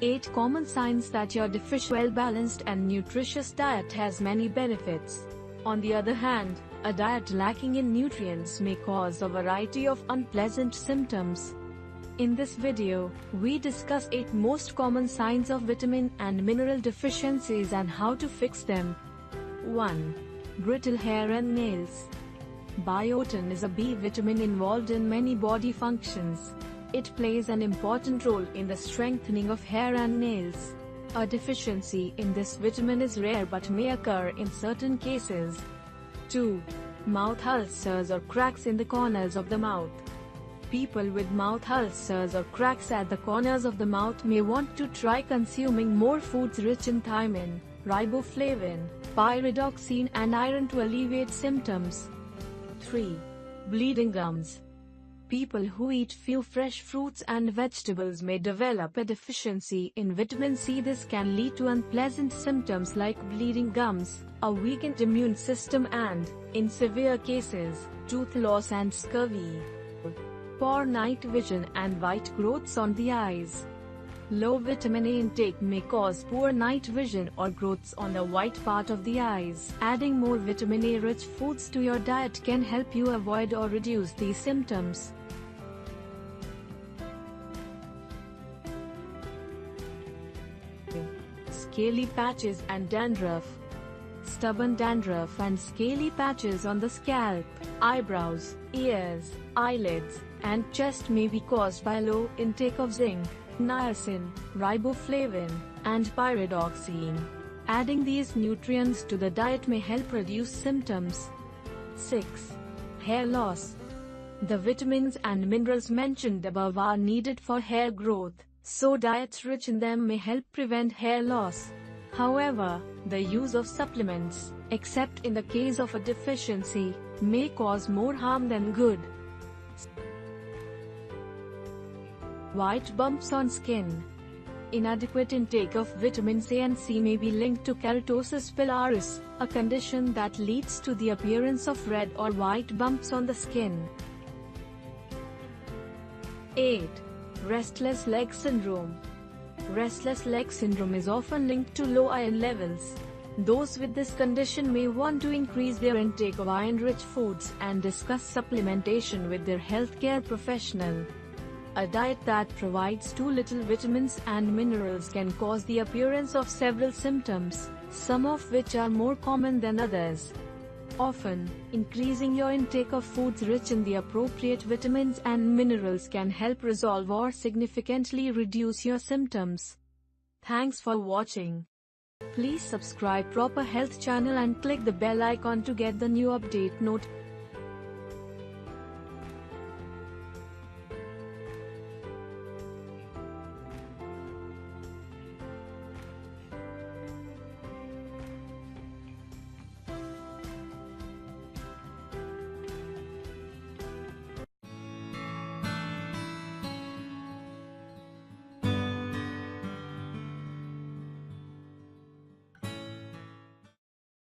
Eight common signs that your deficient, well-balanced and nutritious diet has many benefits. On the other hand, a diet lacking in nutrients may cause a variety of unpleasant symptoms. In this video, we discuss 8 most common signs of vitamin and mineral deficiencies and how to fix them. 1. Brittle hair and nails. Biotin is a B vitamin involved in many body functions. It plays an important role in the strengthening of hair and nails. A deficiency in this vitamin is rare but may occur in certain cases. 2. Mouth ulcers or cracks in the corners of the mouth. People with mouth ulcers or cracks at the corners of the mouth may want to try consuming more foods rich in thiamin, riboflavin, pyridoxine and iron to alleviate symptoms. 3. Bleeding gums. People who eat few fresh fruits and vegetables may develop a deficiency in vitamin C. This can lead to unpleasant symptoms like bleeding gums, a weakened immune system and, in severe cases, tooth loss and scurvy. Poor night vision and white growths on the eyes. Low vitamin A intake may cause poor night vision or growths on the white part of the eyes. Adding more vitamin A-rich foods to your diet can help you avoid or reduce these symptoms. Scaly patches and dandruff. Stubborn dandruff and scaly patches on the scalp, eyebrows, ears, eyelids, and chest may be caused by low intake of zinc, niacin, riboflavin, and pyridoxine. Adding these nutrients to the diet may help reduce symptoms. 6. Hair loss. The vitamins and minerals mentioned above are needed for hair growth, so diets rich in them may help prevent hair loss. However, the use of supplements, except in the case of a deficiency, may cause more harm than good. White bumps on skin. Inadequate intake of vitamins A and C may be linked to keratosis pilaris, a condition that leads to the appearance of red or white bumps on the skin. 8. Restless leg syndrome. Restless leg syndrome is often linked to low iron levels. Those with this condition may want to increase their intake of iron-rich foods and discuss supplementation with their healthcare professional. A diet that provides too little vitamins and minerals can cause the appearance of several symptoms, some of which are more common than others. Often, increasing your intake of foods rich in the appropriate vitamins and minerals can help resolve or significantly reduce your symptoms. Thanks for watching. Please subscribe Proper Health channel and click the bell icon to get the new update note.